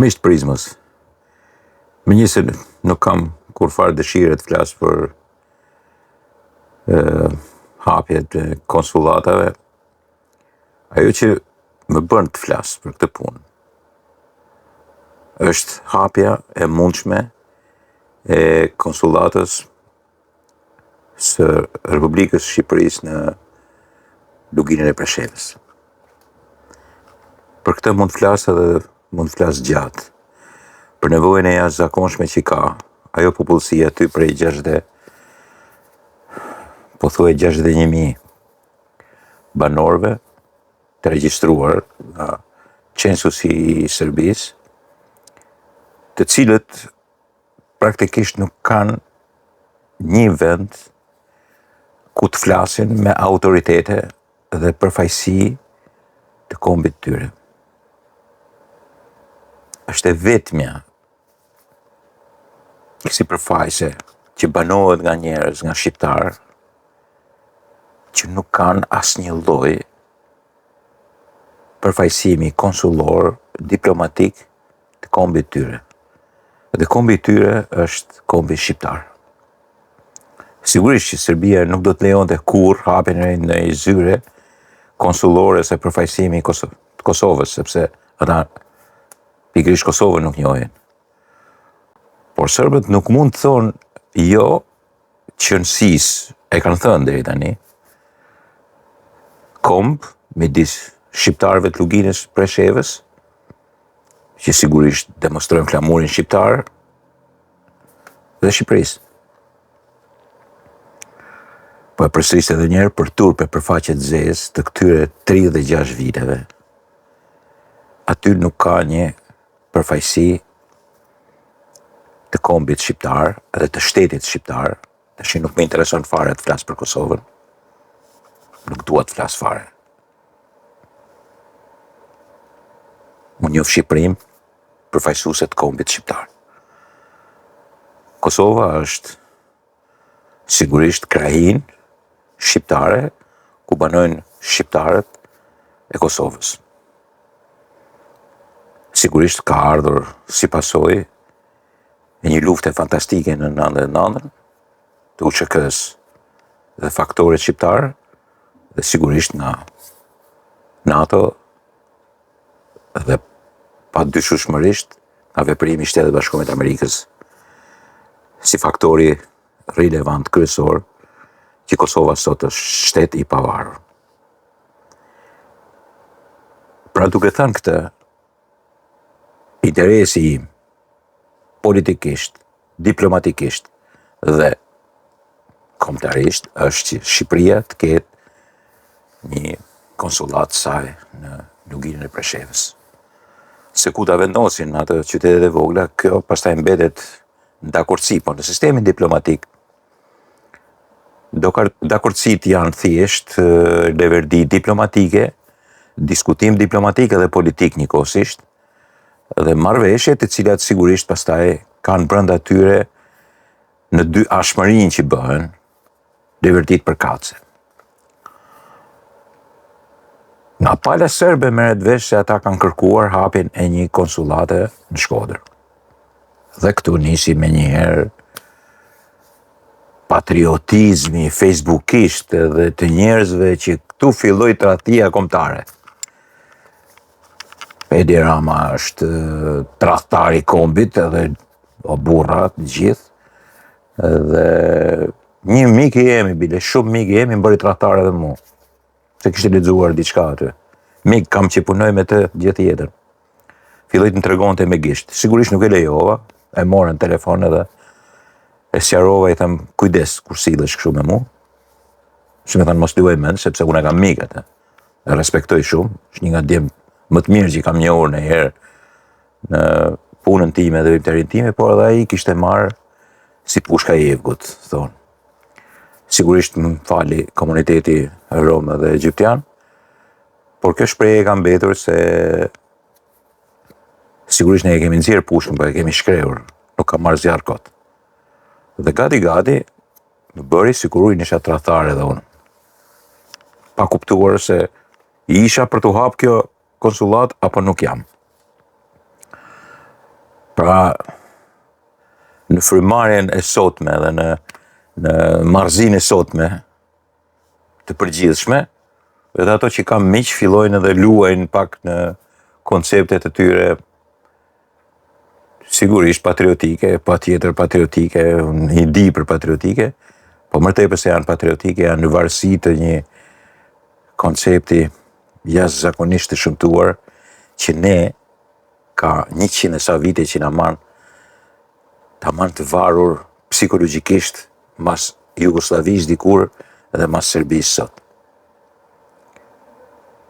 Misht prizmës. Me njëse nuk kam kur farë dëshire të flasë për hapjet e konsulatave, ajo që më bën të flasë për këtë punë është hapja e mundshme e konsulatës së Republikës Shqipërisë në Luginën e Preshevës. Për këtë mund të flasë edhe mund të flasë gjatë. Për nevojën e jashtëzakonshme që ka ajo popullsia aty prej 61.000 banorëve të regjistruar nga censusi i Serbisë, të cilët praktikisht nuk kanë një vend ku të flasin me autoritete dhe përfaqësi të kombit tyre. Është e vetmja sipërfaqëse që banohet nga njerëz, nga shqiptar, që nuk kanë asnjë lloj përfaqësimi konsullor, diplomatik të kombit tyre. Dhe kombi tyre është kombi shqiptar. Sigurisht që Serbia nuk do të lejonte kurrë hapjen e një zyre konsullore se përfaqësimi të Kosovës, sepse ata pikërisht Kosovën nuk njohin. Por serbët nuk mund të thonë jo qëndësisë, e kanë thënë deri tani, komb midis shqiptarëve të Luginës Preshevës, që sigurisht demonstrojnë flamurin shqiptar, dhe Shqipërisë. Po e përsëris edhe njerë për turpe përfaqe të zezë të këtyre 36 viteve. Aty nuk ka një përfaqësi të kombit shqiptar dhe të shtetit shqiptar, tash nuk më intereson fare të flas për Kosovën. Nuk dua të flas fare. Unë njoh Shqipërinë përfaqësuese të kombit shqiptar. Kosova është sigurisht krahinë shqiptare ku banojnë shqiptarët e Kosovës. Sigurisht ka ardhur si pasojë e një lufte fantastike në 99 të UÇK-s dhe faktorët shqiptarë dhe sigurisht nga NATO dhe pa dyshueshmërisht nga veprimi i Shtetit Bashkuar të Amerikës si faktori relevant kryesor që Kosova sot është shtet i pavarur. Pra duke thënë këtë, interesi im politikisht, diplomatikisht dhe kombëtarisht është që Shqipëria të ketë një konsullat saj në Luginën e Preshevës. Se ku ta vendosin atë qytetet e vogla, kjo pastaj mbetet në dakordsi, po në sistemin diplomatik dakordsit janë thjesht leverdi diplomatike, diskutim diplomatik edhe politik njëkohësisht, dhe marrëveshje të cilat sigurisht pastaj kanë brenda tyre në dy ashmërinë që bëhen, leverdit përkatëse. Nga pala serbe merret vesh se ata kanë kërkuar hapjen e një konsullate në Shkodër. Dhe këtu nisi me njëherë patriotizmi facebookisht dhe të njerëzve që këtu filloi tradhtia kombëtare. Edi Rama është tradhtari i kombit edhe burrat gjithë dhe një mik i jemi bile, shumë mik i jemi më bëri tradhtar edhe mua. Se kishte lexuar diçka aty. Mik kam që punoj me të gjithë jetën. Filloi të më tregonte me gisht. Sigurisht nuk e lejova, e mora në telefon edhe e sqarova, i them kujdes kur sillesh kështu me mua. Që më thanë mos luaj mend, sepse unë kam mik atë. E respektoj shumë, është një nga djem më të mirë që kam njohur ndonjëherë në punën time dhe veprimtarin time, por edhe ai kishte marrë si pushka e Evgut, thonë. Sigurisht më fali komuniteti romë dhe egyptian, por kjo shprehje ka mbetur se sigurisht ne e kemi nxjerr pushkën, po e kemi shkrehur, nuk ka marrë zjarr kot. Dhe gati më bëri sikur unë isha tradhtar edhe unë. Pa kuptuar se isha për të hapë kjo konsullat apo nuk jam. Pra, në frymarrjen e sotme dhe në marrëzinë e sotme të përgjithshme, edhe ato që kam miq fillojnë edhe luajnë pak në konceptet e tyre sigurisht patriotike, patjetër patriotike, një di për patriotike, po më tepër se janë patriotike, janë në varësi të një koncepti jashtëzakonisht të shëmtuar që ne ka 100 e sa vite që na marrë të varur psikologjikisht mas Jugosllavisë dikur dhe mas Serbisë sot.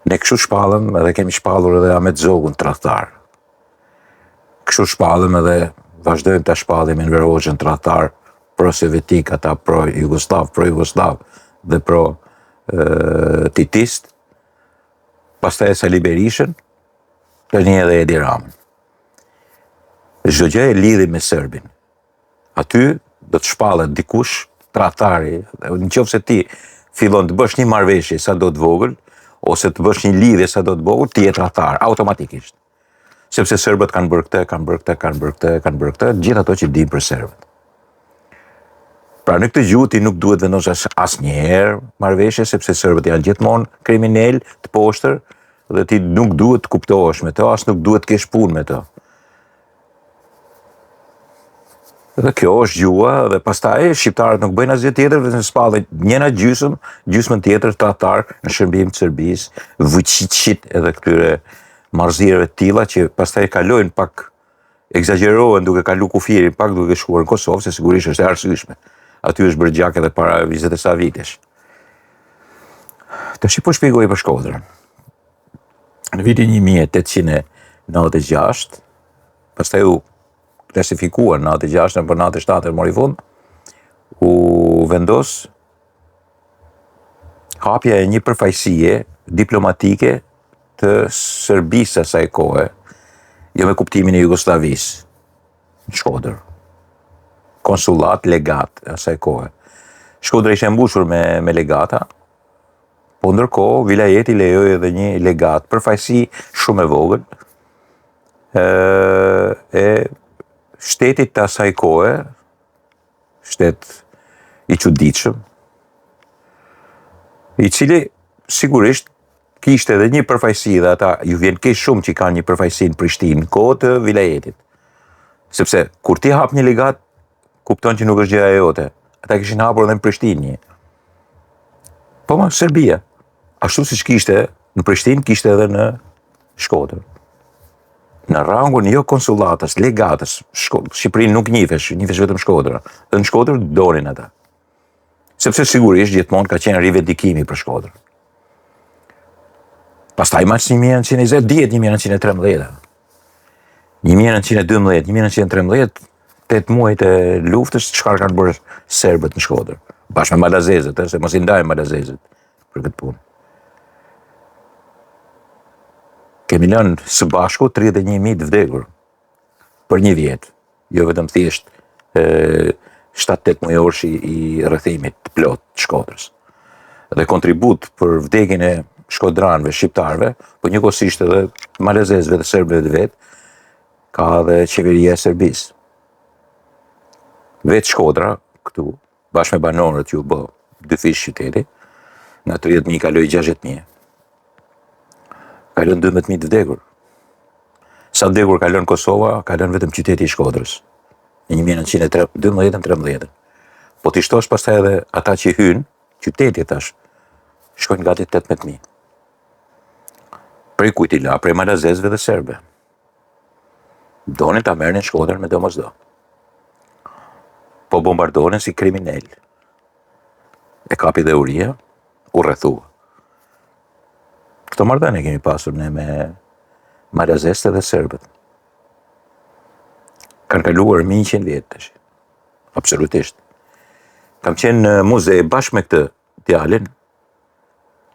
Ne kështu shpallëm edhe kemi shpallur edhe Ahmet Zogun tradhtar. Kështu shpallëm edhe vazhdojmë ta shpallim Enver Hoxhën tradhtar pro-sovjetik, ata pro-jugoslav dhe pro-titist. Pastaj Sali Berishën, tani edhe Edi Ramën. Çdo gjë e lidhi me serbin. Aty do të shpallet dikush tradhtari, nëse ti fillon të bësh një marrëveshje sa do të vogël, ose të bësh një lidhje sa do të vogël, ti je tradhtar automatikisht. Sepse serbët kanë bërë këtë, gjithë ato që dinë për serbët. Pra në këtë gjuhë ti nuk duhet vendosësh asnjëherë marrëveshje, sepse serbët janë gjithmonë kriminal të poshtër dhe ti nuk duhet të kuptohesh me to, as nuk duhet të kesh punë me to. Dhe kjo është gjuha dhe pastaj shqiptarët nuk bëjnë asgjë tjetër vetëm spallen njëna gjysmën tjetër tradhtar në shërbim të Serbisë, Vučićit edhe këtyre marrëziereve të tilla që pastaj kalojnë pak egzagerohen duke kalu kufirin pak duke shkuar në Kosovë, se sigurisht është e arsyeshme. Aty është bërë gjak edhe para 20 e sa vitesh. Tash po shpjegoj për Shkodrën. Në vitin 1896, pastaj u klasifikuar në 96 për 97 mori fund, u vendos hapja e një përfaqësie diplomatike të Serbisë asaj kohe, jo me kuptimin e Jugosllavisë, në Shkodër. Konsullat, legat asaj kohe. Shkodra ishte mbushur me legata, po ndërkohë vilajeti lejoi edhe një legat, përfaqësi shumë e vogël, e shtetit të asaj kohe, shtet i çuditshëm, i cili sigurisht kishte edhe një përfaqësi dhe ata ju vjen keq shumë që kanë një përfaqësi në Prishtinë, në kohë të vilajetit. Sepse kur ti hap një legat, kupton që nuk është gjëja jote. Ata kishin hapur edhe në Prishtinë. Po ma Serbia, ashtu siç kishte në Prishtinë, kishte edhe në Shkodër. Në rangun jo konsullatës, legatës, Shqipërinë nuk njihesh vetëm Shkodra. Dhe në Shkodër donin ata. Sepse sigurisht gjithmonë ka qenë rivendikimi për Shkodrën. Pastaj mas 1920, dihet 1913. 1912, 1913, 8 muajt e luftës, çfarë kanë bërë serbët në Shkodër, bashkë me malazezët, se mos i ndajmë malazezët për këtë punë. Kemi lënë së bashku 31.000 të vdekur për një vjet, jo vetëm thjesht 7-8 mujorësh i rrethimit të plot të Shkodrës. Dhe kontribut për vdekjen e shkodranëve, shqiptarëve, po njëkohësisht edhe malazezëve dhe serbëve të vet, ka edhe qeveria e Serbisë. Vetë Shkodra këtu, bashkë me banorët ju bë 2 fish qyteti, nga 30.000 kaloi 60.000. Ka lënë 12.000 të vdekur. Sa vdekur ka lënë Kosova, ka lënë vetëm qyteti i Shkodrës. Në 1912-13. Po t'i shtosh pastaj edhe ata që hynë, qyteti tash, shkojnë gati 18.000. Prej kujt i la, prej malazezëve dhe serbe. Donin ta merrnin Shkodrën me domosdo. Po bombardonin si kriminal. E kapi dhe uria, u rrethua. Këto marrëdhënie kemi pasur ne me malazezët dhe serbët. Kanë kaluar 100 vjet tash. Absolutisht. Kam qenë në muze bashkë me këtë djalin,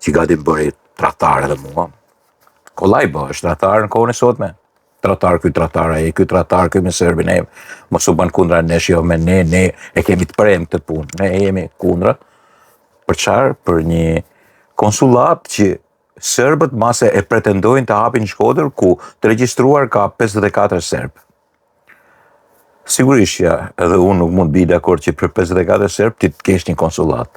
që gati bëri tradhtar edhe mua. Kollaj është tradhtar në kohën e sotme. Tradhtar ky tradhtar ai, ky tradhtar ky me serbin e mos u bën kundra nesh, jo me ne e kemi të prem këtë punë. Ne jemi kundra. Për çfarë? Për një konsullat që serbët mase e pretendojnë të hapin në Shkodër, ku të regjistruar ka 54 serbë. Sigurisht ja, edhe unë nuk mund bi dakord që për 54 serb ti të kesh një konsulat.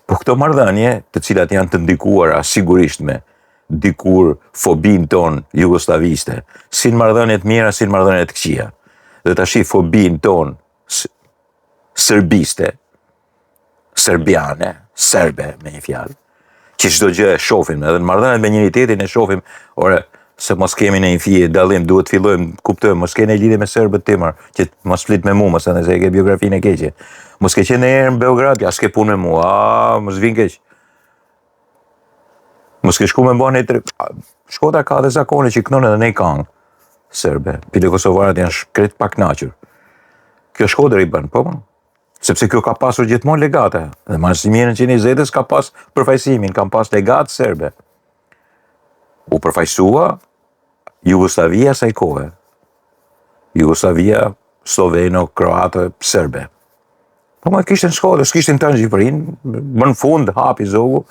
Po këto marrëdhënie, të cilat janë të ndikuara sigurisht me dikur fobin ton jugoslaviste, si në marrëdhënie të mira, si në marrëdhënie të këqija. Dhe tash fobin ton serbiste, serbiane, serbe me një fjalë, që çdo gjë e shohim, edhe në marrëdhëniet me njëri tjetrin e shohim, ore se mos kemi në një fije dallim, duhet fillojmë kuptojmë, mos keni lidhje me serbët timër, që mos flit me mua, mos edhe se e ke biografinë e keqe. Mos ke qenë herë në Beograd, ja s'ke punë me mua, mos vin keq. Mos ke shku me bën Shkodra ka dhe zakone që kënon edhe ne kang serbe. Pile kosovarët janë shkret pa kënaqur. Kjo Shkodra i bën, po. Sepse kjo ka pasur gjithmonë legate. Dhe Marsimin 1920 ka pas përfaqësimin, kanë pas legat serbe. U përfaqësua Jugoslavia saj kohe. Jugoslavia, sloveno-kroate, serbe. Po ma kishten Shkodër, s'kishten të në Gjipërinë, më në fund hapi zogu,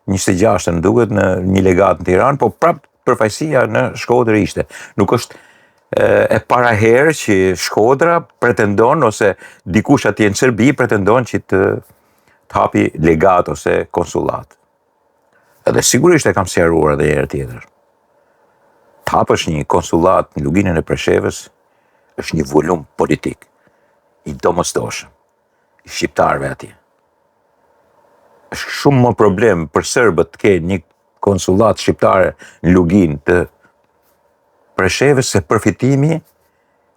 26 në duket në një legat në Tiranë, po prap përfaqësia në Shkodër ishte. Nuk është e para herë që Shkodra pretendon, ose dikush atje në Serbi pretendon që të hapi legat ose konsulat. Edhe sigurisht e kam sqaruar edhe herë tjetër. Të hapësh një konsulat në luginën e Preshevës është një volum politik i domosdoshëm i shqiptarëve atje. Është shumë më problem për serbët të kenë një konsulat shqiptare në luginë të Preshevës se përfitimi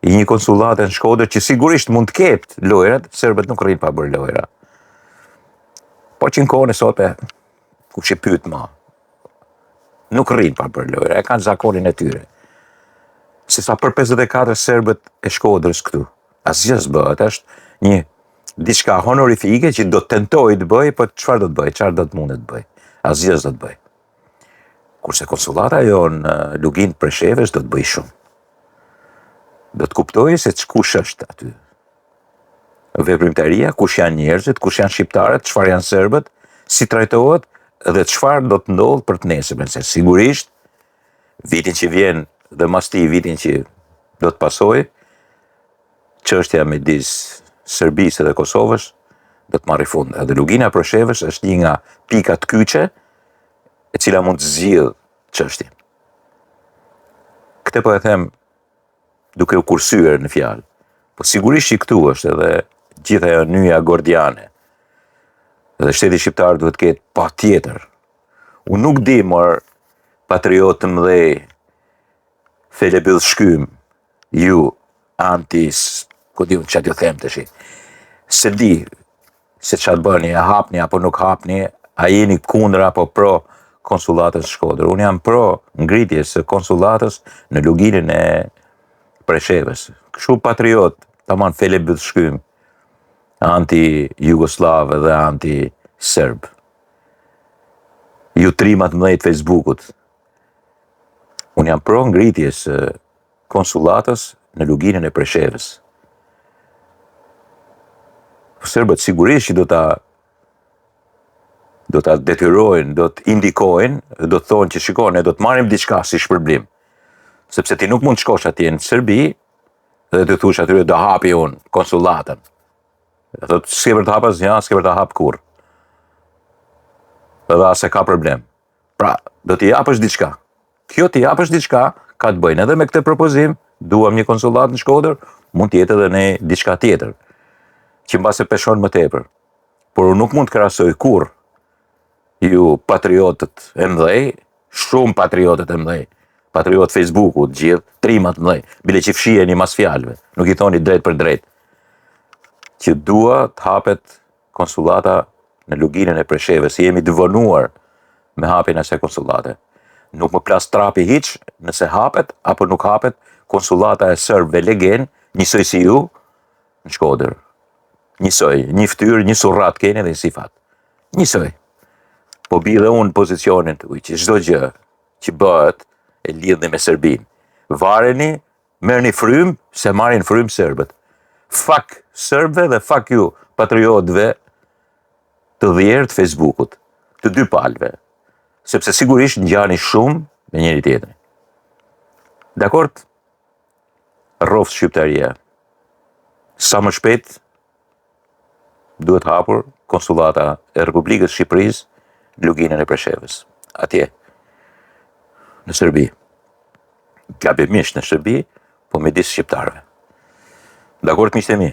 i një konsulate në Shkodër që sigurisht mund të ketë lojrat, serbët nuk rrinë pa bërë lojra. Po që në kohën e sotme, kush e pyet ma, nuk rrinë pa bërë lojra, e kanë zakonin e tyre. Se sa për 54 serbët e Shkodrës këtu, asgjë s'bëhet, është një diçka honorifike që do të tentoj të bëj, po çfarë do të bëj, çfarë do të mundet të bëj, asgjë s'do të bëj. Kurse konsulata jo në luginë Preshevës do të bëj shumë. Do të kuptoj se kush është aty. Veprimtaria, kush janë njerëzit, kush janë shqiptarët, çfarë janë serbët, si trajtohet dhe çfarë do të ndodhë për të nesërmen. Se sigurisht, vitin që vjen dhe mas ti vitin që do të pasoj, çështja midis Serbisë dhe Kosovës do të marrë fund. Edhe lugina Preshevës është një nga pikat kyçe e cila mund të zgjidhë çështjen. Këtë po e them duke u kursyer në fjalë. Po sigurisht që këtu është edhe gjitha ajo nyja gordiane. Dhe shteti shqiptar duhet të ketë patjetër. Unë nuk di mor patriot të mëdhej, Felebyll Shkym, ju ku di unë çfarë t'ju them tash. Se di se çfarë bëni, e hapni apo nuk hapni, a jeni kundër apo pro konsulatës Shkodër. Unë jam pro ngritjes së konsulatës në luginën e Preshevës. Kështu patriot, tamam Felebyll Shkym, anti-Jugoslav dhe anti-Serb. Ju trimat mëdhej Facebookut. Unë jam pro ngritjes së konsulatës në luginën e Preshevës. Serbët sigurisht që do ta detyrojnë, do të indikojnë, do të thonë që shikon, ne do të marrim diçka si shpërblim. Sepse ti nuk mund të shkosh atje në Serbi dhe të thush atyre do hapi unë konsulatën. Dhe thotë, s'ke për të hap asgjë, s'ke për të hap kurrë. Dhe as e ka problem. Pra, do t'i japësh diçka. Kjo t'i japësh diçka, ka të bëjnë edhe me këtë propozim, duam një konsulat në Shkodër, mund t'jetë edhe ne diçka tjetër, që mbase peshon më tepër. Por unë nuk mund të krahasoj kurrë ju patriotët e mëdhej, shumë patriotët e mëdhej, patriot Facebookut, gjithë, trimat mëdhej, bile që fshiheni mas fjalëve, nuk i thoni drejt për drejt, që dua të hapet konsulata në luginën e Preshevës, jemi të vënuar me hapjen e asaj konsulate. Nuk më plas trapi hiç nëse hapet apo nuk hapet konsulata e serbëve legen, njësoj si ju në Shkodër. Njësoj, një fytyrë, një surrat keni dhe një sifat. Njësoj. Po bi dhe unë pozicionin të që çdo gjë që bëhet e lidhni me Serbinë. Vareni, merrni frymë se marrin frymë serbët. Fak serbëve dhe fak ju patriotëve të dhjerë të Facebookut, të dy palëve. Sepse sigurisht ngjani shumë me njëri tjetrin. Dakord? Rrofs shqiptaria. sa më shpejt duhet hapur konsullata e Republikës Shqipërisë në luginën e Preshevës. Atje, në Serbi. Gabimisht në Serbi, po midis shqiptarëve. Dakord, miqtë e mi?